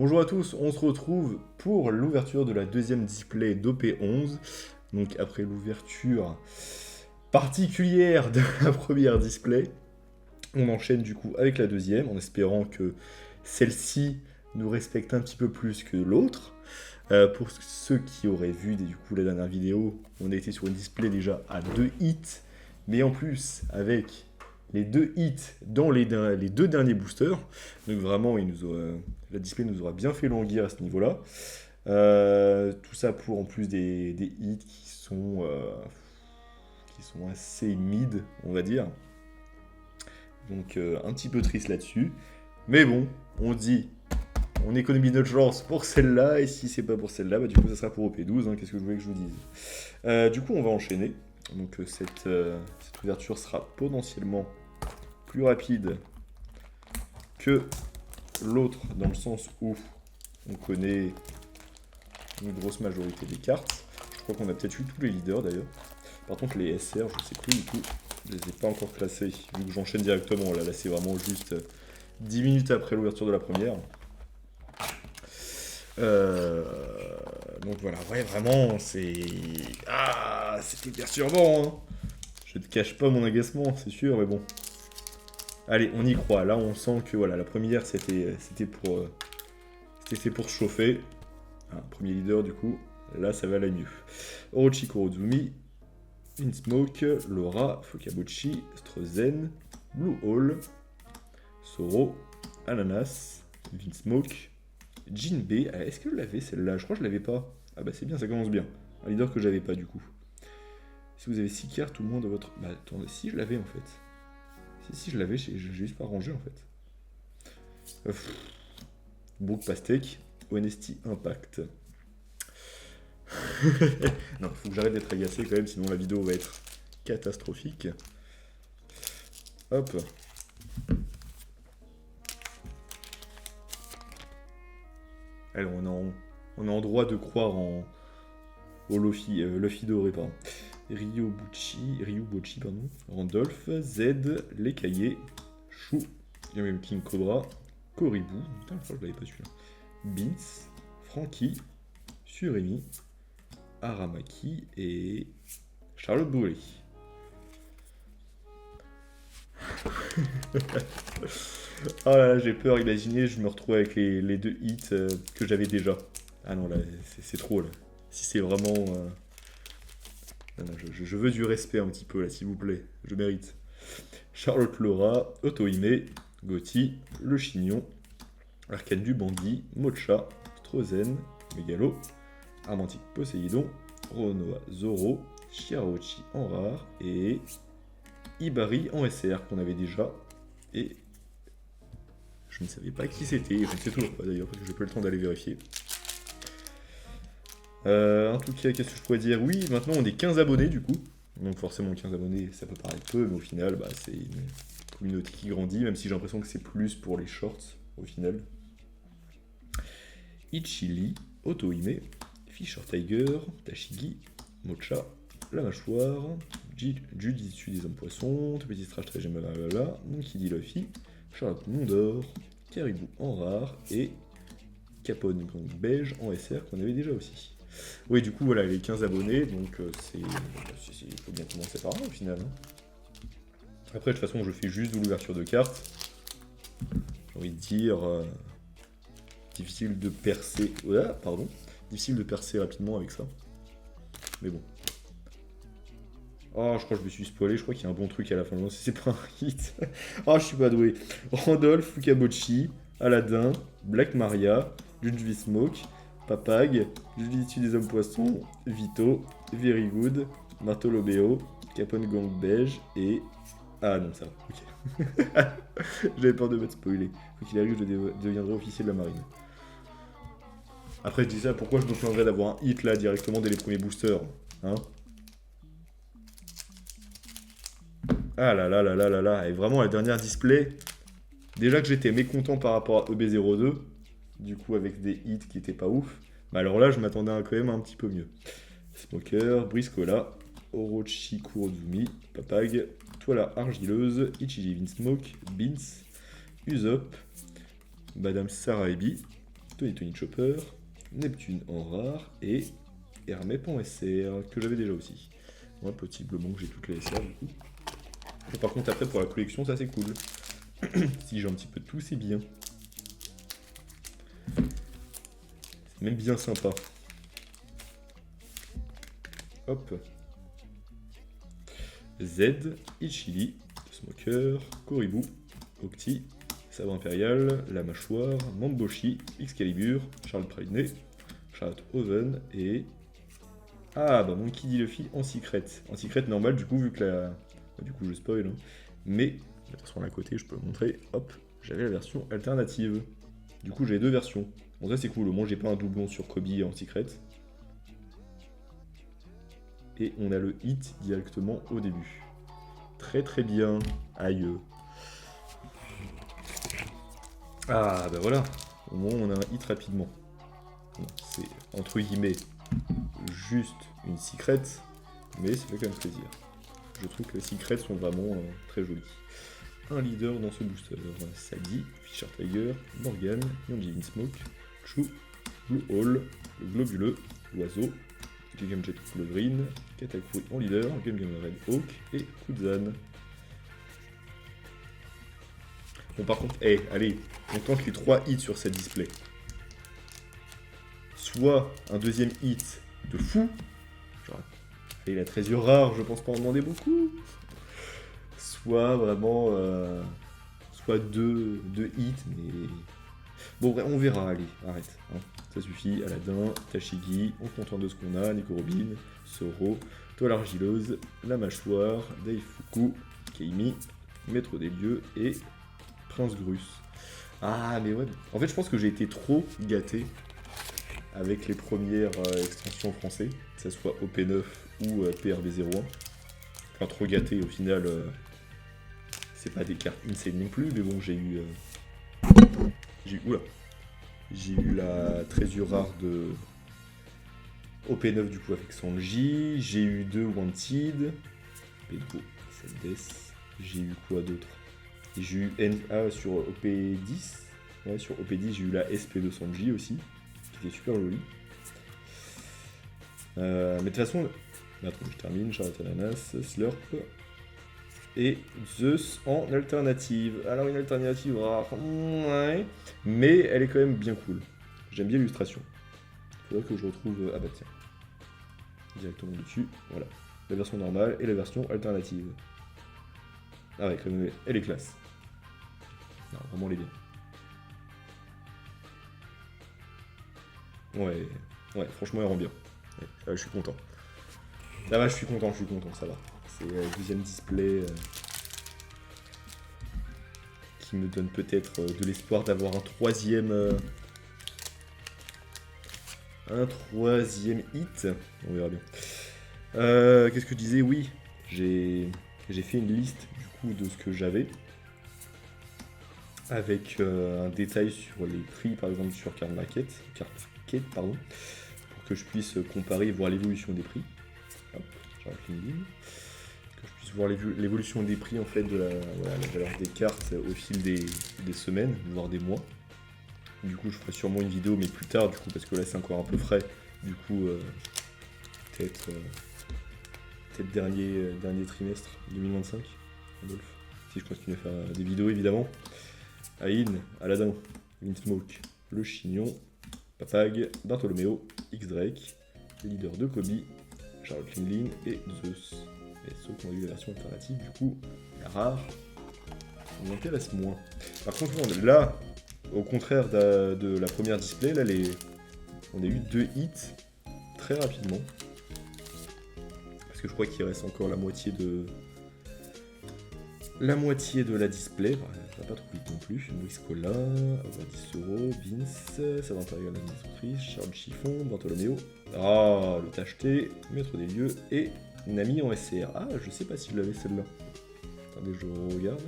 Bonjour à tous, on se retrouve pour l'ouverture de la deuxième display d'OP11. Donc après l'ouverture particulière de la première display, on enchaîne du coup avec la deuxième en espérant que celle-ci nous respecte un petit peu plus que l'autre. Pour ceux qui auraient vu du coup la dernière vidéo, on a été sur une display déjà à 2 hits, mais en plus avec les 2 hits dans les deux derniers boosters. Donc vraiment, la display nous aura bien fait languir à ce niveau-là. Tout ça pour en plus des hits qui sont assez mid, on va dire. Donc un petit peu triste là-dessus. Mais bon, on dit, on économise notre chance pour celle-là, et si c'est pas pour celle-là, bah du coup ça sera pour OP12, hein, qu'est-ce que je voulais que je vous dise. Du coup on va enchaîner. Donc cette ouverture sera potentiellement plus rapide que l'autre, dans le sens où on connaît une grosse majorité des cartes. Je crois qu'on a peut-être eu tous les leaders d'ailleurs. Par contre les SR, je sais plus du coup, je les ai pas encore classés, vu que j'enchaîne directement. Là c'est vraiment juste 10 minutes après l'ouverture de la première. Donc voilà, ouais, vraiment, c'était perturbant, hein. Je te cache pas mon agacement, c'est sûr, mais bon. Allez, on y croit. Là, on sent que voilà, la première, c'était fait pour se chauffer. Premier leader, du coup. Là, ça va aller mieux. Orochi Kurozumi, Innsmoke, Laura, Fukabuchi, Strozen, Blue Hole, Soro, Ananas, Vinsmoke, Jinbei. Est-ce que je l'avais celle-là? Je crois que je l'avais pas. Ah bah c'est bien, ça commence bien. Un leader que j'avais pas du coup. Si vous avez 6 cartes ou moins dans votre... Bah attendez, si je l'avais en fait. Si je l'avais, j'ai juste pas rangé en fait. Brook Pastèque, Honesty Impact. Non, faut que j'arrête d'être agacé quand même, sinon la vidéo va être catastrophique. Hop. Alors on est en droit de croire au Luffy doré, pardon. Ryubochi, pardon. Randolph, Z, Lekaye, Shu, il y a même King Cobra, Koribu, putain, je crois que je l'avais pas celui-là. Beans, Frankie, Surimi, Aramaki et Charlotte Bourré. Oh là là, j'ai peur, imaginez, je me retrouve avec les 2 hits que j'avais déjà. Ah non, là, c'est trop, là. Si c'est vraiment... Non, non, je veux du respect un petit peu, là, s'il vous plaît. Je mérite. Charlotte Laura, Otohime, Gotti, Le Chignon, Arcane du Bandit, Mocha, Strozen, Megalo, Armantic Poséidon, Ronoa Zoro, Shiraochi en rare et Ibari en SR qu'on avait déjà. Et je ne savais pas qui c'était, je ne sais toujours pas d'ailleurs parce que j'ai pas eu le temps d'aller vérifier. En tout cas, qu'est-ce que je pourrais dire? Oui, maintenant on est 15 abonnés du coup. Donc forcément 15 abonnés, ça peut paraître peu, mais au final, bah, c'est une communauté qui grandit, même si j'ai l'impression que c'est plus pour les shorts au final. Ichili, Otohime, Fisher Tiger, Tashigi, Mocha, La Mâchoire, Jujitsu des Hommes Poissons, Tout Petit Strash très j'aime blablabla, Monkey D. Luffy, Charlotte Mondor, Caribou en rare et Capone Gang Beige en SR qu'on avait déjà aussi. Oui, du coup, voilà, les 15 abonnés, donc il faut bien commencer par là au final. Hein. Après, de toute façon, je fais juste de l'ouverture de cartes. J'ai envie de dire... difficile de percer... Ah, pardon. Difficile de percer rapidement avec ça. Mais bon. Oh, je crois que je me suis spoilé, je crois qu'il y a un bon truc à la fin. Non, si c'est pas un hit. Oh, je suis pas doué. Randolph, Fukabochi, Aladdin, Black Maria, Jujutsu Smoke, Papag, Jujutsu des Hommes Poissons, Vito, Very Good, Bartolomeo, Capone Gang Beige et... Ah non, ça va, ok. J'avais peur de m'être spoilé. Quoi qu'il arrive, je deviendrai officier de la marine. Après, je dis ça, pourquoi je me plaindrais d'avoir un hit là directement dès les premiers boosters, hein? Ah là là là là là là, et vraiment la dernière display, déjà que j'étais mécontent par rapport à EB02, du coup avec des hits qui étaient pas ouf, mais alors là je m'attendais quand même un petit peu mieux. Smoker, Briscola, Orochi Kurozumi, Papag, Toila Argileuse, Ichiji Vinsmoke, Beans, Usopp, Madame Saraibi, Tony Tony Chopper, Neptune en rare et Hermep en SR, que j'avais déjà aussi. Ouais, possiblement que j'ai toutes les SR du coup. Et par contre, après, pour la collection, ça c'est cool. Si j'ai un petit peu de tout, c'est bien. C'est même bien sympa. Hop. Z, Ichili, Smoker, Koribou, Octi, Sabre Impérial, La Mâchoire, Mamboshi, Excalibur, Charles Pridney, Charlotte Oven et... Ah bah Monkey D. Luffy en secret. En secret normal du coup vu que la... Du coup je spoil hein. Mais, de toute façon à côté je peux le montrer, hop, j'avais la version alternative. Du coup j'ai 2 versions. Bon ça c'est cool, au moins j'ai pas un doublon sur Kobe en secret. Et on a le hit directement au début. Très très bien. Aïe. Ah bah voilà. Au moins on a un hit rapidement. Bon, c'est entre guillemets juste une secret, mais ça fait quand même plaisir. Je trouve que les secrets sont vraiment très jolis. Un leader dans ce booster. Sadi, Fisher Tiger, Morgan, Yangji Smoke, Chu, Blue Hole, le globuleux, l'oiseau, Game Jet Blue Green, Katakuri en leader, Game Red Hawk et Kuzan. Bon par contre, allez, on tente les 3 hits sur cette display. Soit un deuxième hit de fou, genre, et la trésure rare, je pense pas en demander beaucoup. Soit vraiment, soit deux hits, mais... Bon, on verra, allez, arrête. Hein. Ça suffit, Aladdin, Tashigi, on se contente de ce qu'on a, Nico Robin, Soro, Toile Argileuse, La Mâchoire, Daifuku, Keimi, Maître des Lieux et Prince Grus. Ah, mais ouais, en fait, je pense que j'ai été trop gâté avec les premières extensions français, que ce soit OP9 ou PRB01. Enfin, trop gâté, au final, c'est pas des cartes insane non plus, mais bon, j'ai eu... J'ai eu la trésure rare de OP9 du coup avec Sanji, j'ai eu 2 Wanted, Pedro, Saldes, j'ai eu quoi d'autre? J'ai eu NA sur OP10, ouais, sur OP10 j'ai eu la SP de Sanji aussi, qui était super jolie. Mais de toute façon, attends, je termine, Charlotte Ananas, Slurp, et Zeus en alternative. Alors une alternative rare, ouais, mais elle est quand même bien cool. J'aime bien l'illustration. Faudrait que je retrouve... Ah bah tiens. Directement dessus, voilà. La version normale et la version alternative. Ah ouais, quand même, elle est classe. Non, vraiment elle est bien. Ouais, franchement elle rend bien. Ouais, je suis content. Là va, je suis content, ça va. C'est le deuxième display qui me donne peut-être de l'espoir d'avoir un troisième hit. On verra bien. Qu'est-ce que je disais? Oui, j'ai fait une liste du coup de ce que j'avais. Avec un détail sur les prix par exemple sur Card Market, pour que je puisse comparer et voir l'évolution des prix. Hop, j'arrête LinkedIn. Que je puisse voir l'évolution des prix en fait de la valeur des cartes au fil des semaines, voire des mois. Du coup je ferai sûrement une vidéo mais plus tard du coup parce que là c'est encore un peu frais. Du coup peut-être dernier trimestre 2025, Adolphe. Si je continue à faire des vidéos évidemment. Aïn, Aladdin, Windsmoke, Le Chignon, Papag, Bartholoméo, X-Drake, le leader de Kobe, Charlotte Linglin et Zeus. Et ceux qui ont eu la version alternative, du coup, la rare, nous intéresse moins. Par contre, là, au contraire de la première display, là, on a eu 2 hits très rapidement. Parce que je crois qu'il reste encore la moitié de la display. Ça va pas trop vite non plus. Moiscola, Avadisoro, Vince, Savant Impérial, l'administratrice, Charles Chiffon, Bartholoméo. Ah, le Tacheté, Maître des Lieux et Nami en SCR. Ah, je sais pas si je l'avais celle-là. Attendez, je regarde.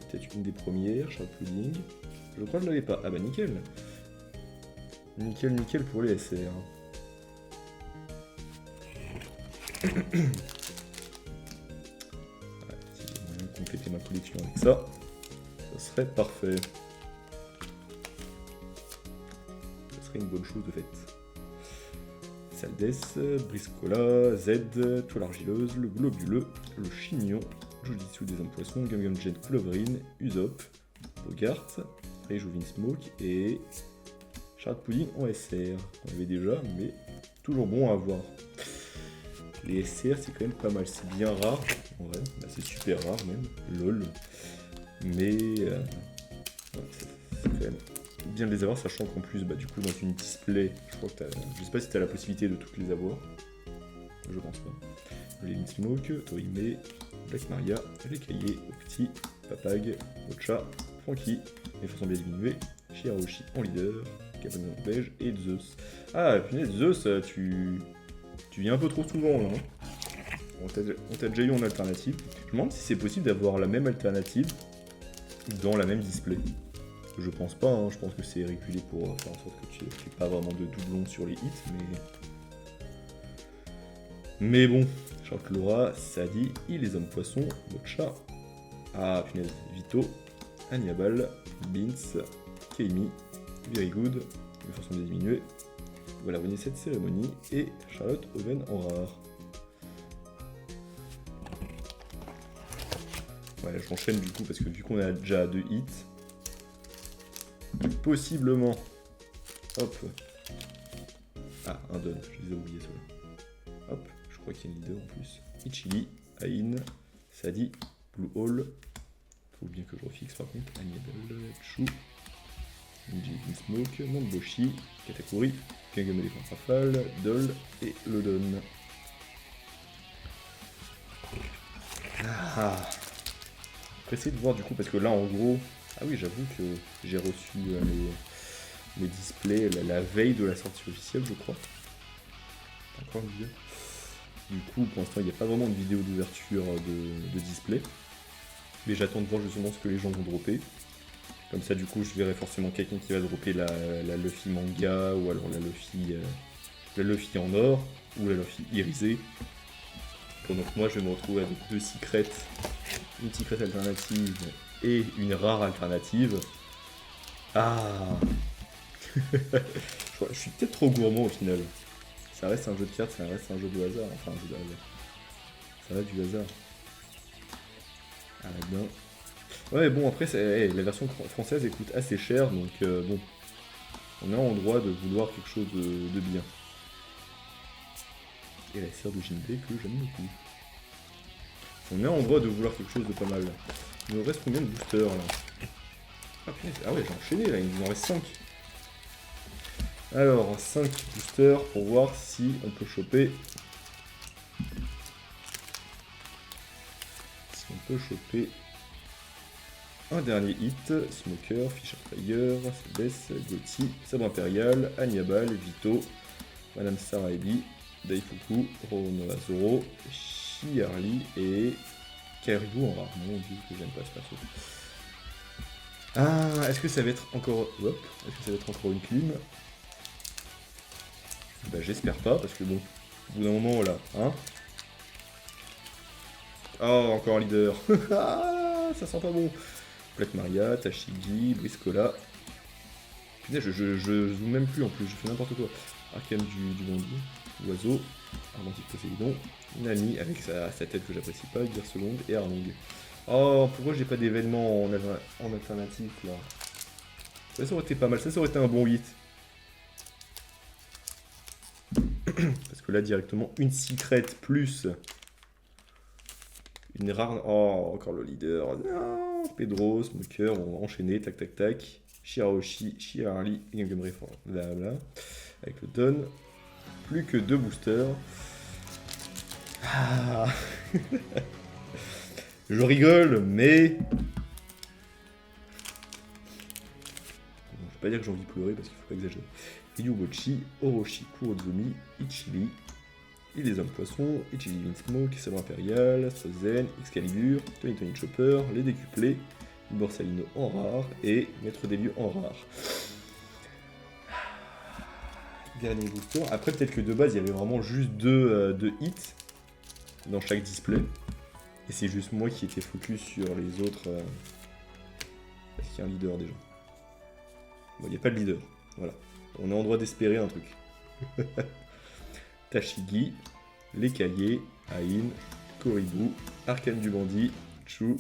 C'était peut-être une des premières, Charles Pudding. Je crois que je l'avais pas. Ah bah nickel. Nickel pour les SR. Si j'ai moyen de compléter ma collection avec ça, ça serait parfait. Ça ferait une bonne chose de fait. Saldes, Briscola, Z, Toile Argileuse, le Globuleux, le Chignon, Jujitsu des Hommes Poissons, Gum Jet, Coulevrine, Usopp, Bogart, Rejouvin Smoke et Charlotte Pudding en SR. On avait déjà, mais toujours bon à avoir. Les SR, c'est quand même pas mal, c'est bien rare, en vrai, bah, c'est super rare même, lol. Mais ouais, c'est quand même bien de les avoir, sachant qu'en plus, bah, du coup, dans une display, je crois que je sais pas si t'as la possibilité de toutes les avoir. Je pense pas. Levin Smoke, Torime, Black Maria, les cahiers, Octi, Papag, Ocha, Franky, les façons bien diminuées, Shirahoshi en leader, Capone en beige et Zeus. Ah, punaise, Zeus, tu viens un peu trop souvent là. Hein. On t'a déjà eu en alternative. Je me demande si c'est possible d'avoir la même alternative dans la même display. Je pense pas, hein. Je pense que c'est régulé pour faire en sorte que tu n'aies pas vraiment de doublons sur les hits, mais bon, Charlotte Laura, Sadi, les hommes poissons, Bocha, ah punaise, Vito, Agnabal, Beans, Keimi, Very Good, une façon de diminuer, voilà, venez cette cérémonie, et Charlotte Oven en rare. Ouais, j'enchaîne du coup, parce que vu qu'on a déjà 2 hits, possiblement, hop, ah, un don, je les ai oubliés ceux-là, hop, je crois qu'il y a une leader en plus, Ichili, Ain, Sadi, Blue Hole, faut bien que je refixe par contre, Agnabel, Chou, Ninja Smoke, Mamboshi, Katakuri, Kagame Elephant Rafale, Doll et Lodon. Ah. Je vais essayer de voir du coup, parce que là en gros, ah oui j'avoue que j'ai reçu mes displays la veille de la sortie officielle je crois. Encore une vidéo. Du coup pour l'instant il n'y a pas vraiment de vidéo d'ouverture de display. Mais j'attends de voir justement ce que les gens vont dropper. Comme ça du coup je verrai forcément quelqu'un qui va dropper la Luffy manga ou alors la Luffy en or ou la Luffy irisée. Pendant que moi je vais me retrouver avec 2 secrets, une secret alternative et une rare alternative. Ah. Je suis peut-être trop gourmand au final. Ça reste un jeu de cartes, ça reste un jeu de hasard. Enfin un jeu de hasard. Ça va du hasard. Ah bien. Ouais bon après la version française elle coûte assez cher donc bon. On a en droit de vouloir quelque chose de bien. Et la sœur de Jinbei que j'aime beaucoup. On est en droit de vouloir quelque chose de pas mal. Il nous reste combien de boosters là? Ah punaise, ah ouais j'ai enchaîné là, il nous en reste 5. Alors 5 boosters pour voir si on peut choper. Si on peut choper un dernier hit, Smoker, Fisher Tiger, Céleste, Gauthier, Sabre Impérial, Agnabal, Vito, Madame Saraebi, Daifuku, Ronoa Zoro, Chiarli et Karibu en rare. Mon dieu que j'aime pas ce perso. Ah, est-ce que ça va être encore. Hop, est-ce que ça va être encore une clim? Bah j'espère pas parce que bon, au bout d'un moment là, hein. Oh encore un leader. Ah, ça sent pas bon. Black Maria, Tashigi, Briscola. Putain, je zoome même plus en plus, je fais n'importe quoi. Arcane du bandit, Oiseau, Armantique Poséidon, Nami avec sa tête que j'apprécie pas, Guerre Seconde et Arlong. Oh, pourquoi j'ai pas d'événement en alternatif là? Ça aurait été pas mal, ça aurait été un bon 8. Parce que là directement une secret plus une rare. Oh, encore le leader. Non, Pedro, Smoker, on va enchaîner, tac tac tac. Shirahoshi, Chiarli, Gangam Reform, blabla. Avec le Don. Plus que 2 boosters. Ah. Je rigole, mais. Bon, je vais pas dire que j'ai envie de pleurer parce qu'il faut pas exagérer. Ryubochi, Orochi, Kurozumi, Ichili. Et les hommes poissons, Ichili Smoke, Sabre Impérial, Strozen, Excalibur, Tony Chopper, les décuplés, Borsalino en rare et Maître des lieux en rare. Dernier booster. Après, peut-être que de base, il y avait vraiment juste 2 hits dans chaque display. Et c'est juste moi qui étais focus sur les autres. Est-ce qu'il y a un leader déjà? Bon, il n'y a pas de leader. Voilà. On est en droit d'espérer un truc. Tashigi, les cahiers, Ain, Koribu, Arcane du bandit, Chu,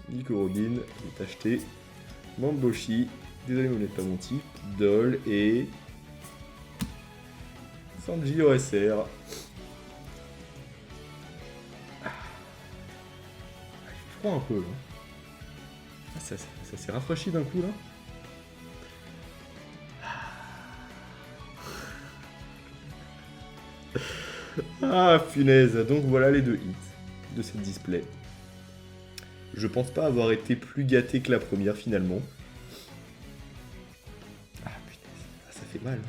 Nico Robin, les tachetés, Mamboshi, désolé mais vous n'êtes pas mon type, Doll et... Sanji OSR. Il fait froid un peu là. Ah, ça s'est rafraîchi d'un coup là. Ah punaise, donc voilà les deux hits de cette display. Je pense pas avoir été plus gâté que la première finalement. Ah punaise, ah, ça fait mal.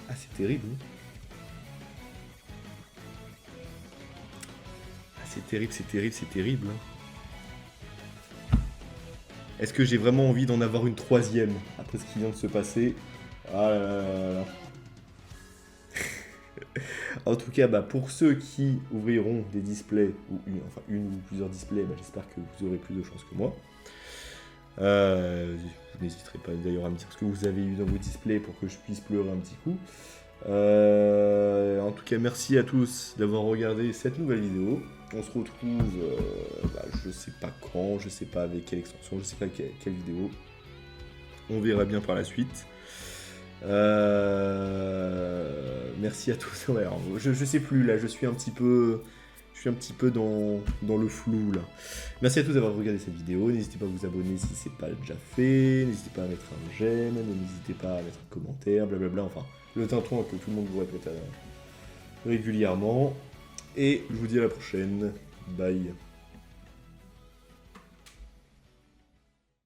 Ah c'est terrible. Ah c'est terrible, c'est terrible, c'est terrible. Est-ce que j'ai vraiment envie d'en avoir une troisième après ce qui vient de se passer? Ah là là là là. En tout cas, bah, pour ceux qui ouvriront des displays, ou une ou plusieurs displays, bah, j'espère que vous aurez plus de chance que moi. Vous n'hésiterez pas d'ailleurs à me dire ce que vous avez eu dans vos displays pour que je puisse pleurer un petit coup. En tout cas, merci à tous d'avoir regardé cette nouvelle vidéo. On se retrouve, je sais pas quand, je sais pas avec quelle extension, je sais pas quelle vidéo. On verra bien par la suite. Merci à tous. Ouais, alors, je sais plus là, je suis un petit peu dans le flou là. Merci à tous d'avoir regardé cette vidéo. N'hésitez pas à vous abonner si c'est pas déjà fait. N'hésitez pas à mettre un j'aime. N'hésitez pas à mettre un commentaire, blablabla. Enfin, le tintouin que tout le monde vous répète régulièrement. Et je vous dis à la prochaine. Bye.